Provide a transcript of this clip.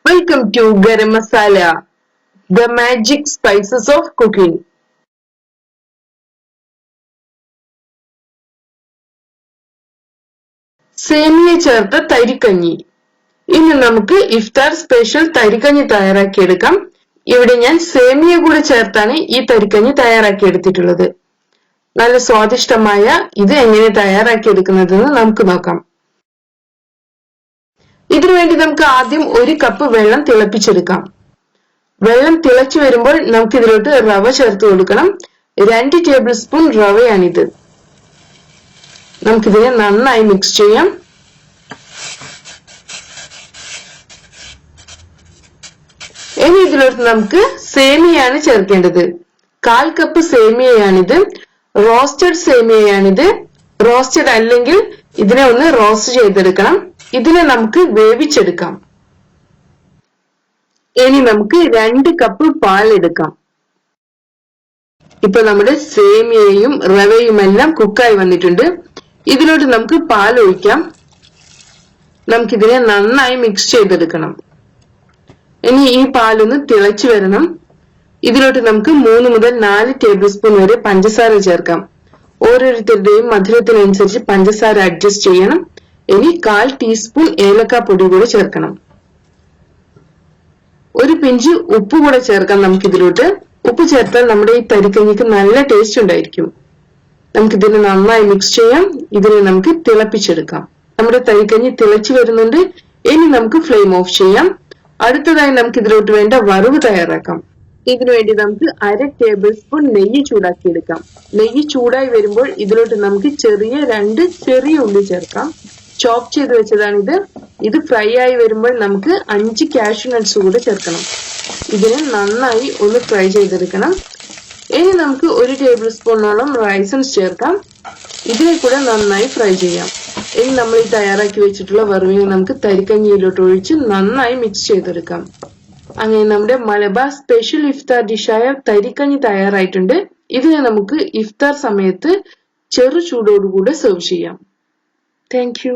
Welcome to Garam Masala, the magic spices of cooking. സേമിയ ചേർത്ത തരിക്കഞ്ഞി. ഇന്ന് നമുക്ക് ഇഫ്താർ സ്പെഷ്യൽ തരിക്കഞ്ഞി തയ്യാറാക്കിയെടുക്കാം. ഇവിടെ ഞാൻ സേമിയ കൂടെ ചേർത്താണ് ഈ തരിക്കഞ്ഞി തയ്യാറാക്കിയെടുത്തിട്ടുള്ളത്. നല്ല സ്വാദിഷ്ടമായ ഇത് എങ്ങനെ തയ്യാറാക്കിയെടുക്കുന്നതെന്ന് നമുക്ക് നോക്കാം. ഇതിനുവേണ്ടി നമുക്ക് ആദ്യം 1 കപ്പ് വെള്ളം തിളപ്പിച്ചെടുക്കാം. വെള്ളം തിളച്ചു വരുമ്പോൾ നമുക്ക് ഇതിലോട്ട് റവ ചേർത്ത് കൊടുക്കണം. 2 ടേബിൾ സ്പൂൺ റവയാണിത്. നമുക്കിതിനെ നന്നായി മിക്സ് ചെയ്യാം. ഇനി ഇതിലോട്ട് നമുക്ക് സേമിയയാണ് ചേർക്കേണ്ടത്. 1/4 കപ്പ് സേമിയയാണിത്. റോസ്റ്റഡ് സേമിയയാണിത്. റോസ്റ്റഡ് അല്ലെങ്കിൽ ഇതിനെ ഒന്ന് റോസ്റ്റ് ചെയ്തെടുക്കണം. ഇതിനെ നമുക്ക് വേവിച്ചെടുക്കാം. ഇനി നമുക്ക് 2 കപ്പ് പാൽ എടുക്കാം. ഇപ്പൊ നമ്മുടെ സേമിയയും റവയും എല്ലാം കുക്കായി വന്നിട്ടുണ്ട്. ഇതിലോട്ട് നമുക്ക് പാൽ ഒഴിക്കാം. നമുക്കിതിനെ നന്നായി മിക്സ് ചെയ്തെടുക്കണം. ഇനി ഈ പാലൊന്ന് തിളച്ചു വരണം. ഇതിലോട്ട് നമുക്ക് 3 മുതൽ 4 ടേബിൾ സ്പൂൺ വരെ പഞ്ചസാര ചേർക്കാം. ഓരോരുത്തരുടെയും മധുരത്തിനനുസരിച്ച് പഞ്ചസാര അഡ്ജസ്റ്റ് ചെയ്യണം. ഇനി 1/4 ടീസ്പൂൺ ഏലക്കാപ്പൊടി കൂടെ ചേർക്കണം. ഒരു പിഞ്ച് ഉപ്പ് കൂടെ ചേർക്കാം നമുക്കിതിലോട്ട്. ഉപ്പ് ചേർത്താൽ നമ്മുടെ ഈ തരിക്കഞ്ഞിക്ക് നല്ല ടേസ്റ്റ് ഉണ്ടായിരിക്കും. നമുക്കിതിനെ നന്നായി മിക്സ് ചെയ്യാം. ഇതിനെ നമുക്ക് തിളപ്പിച്ചെടുക്കാം. നമ്മുടെ തരിക്കഞ്ഞി തിളച്ചു വരുന്നുണ്ട്. ഇനി നമുക്ക് ഫ്ലെയിം ഓഫ് ചെയ്യാം. അടുത്തതായി നമുക്ക് ഇതിലോട്ട് വേണ്ട വറവ് തയ്യാറാക്കാം. ഇതിനുവേണ്ടി നമുക്ക് 1/2 ടേബിൾ സ്പൂൺ നെയ്യ് ചൂടാക്കിയെടുക്കാം. നെയ്യ് ചൂടായി വരുമ്പോൾ ഇതിലോട്ട് നമുക്ക് 2 ചെറിയ ഉള്ളി ചേർക്കാം. ചോപ്പ് ചെയ്ത് വെച്ചതാണിത്. ഇത് ഫ്രൈ ആയി വരുമ്പോൾ നമുക്ക് 5 കാഷ്യൂ നട്ട്സ് കൂടെ ചേർക്കണം. ഇതിനെ നന്നായി ഒന്ന് ഫ്രൈ ചെയ്തെടുക്കണം. ഇനി നമുക്ക് 1 ടേബിൾ സ്പൂണോളം റൈസൻസ് ചേർക്കാം. ഇതിനെ കൂടെ നന്നായി ഫ്രൈ ചെയ്യാം. ഇനി നമ്മൾ ഈ തയ്യാറാക്കി വെച്ചിട്ടുള്ള വറവിനെ നമുക്ക് തരിക്കഞ്ഞിയിലോട്ട് ഒഴിച്ച് നന്നായി മിക്സ് ചെയ്തെടുക്കാം. അങ്ങനെ നമ്മുടെ മലബാർ സ്പെഷ്യൽ ഇഫ്താർ ഡിഷായ തരിക്കഞ്ഞി തയ്യാറായിട്ടുണ്ട്. ഇതിനെ നമുക്ക് ഇഫ്താർ സമയത്ത് ചെറു ചൂടോടുകൂടെ സെർവ് ചെയ്യാം. Thank you.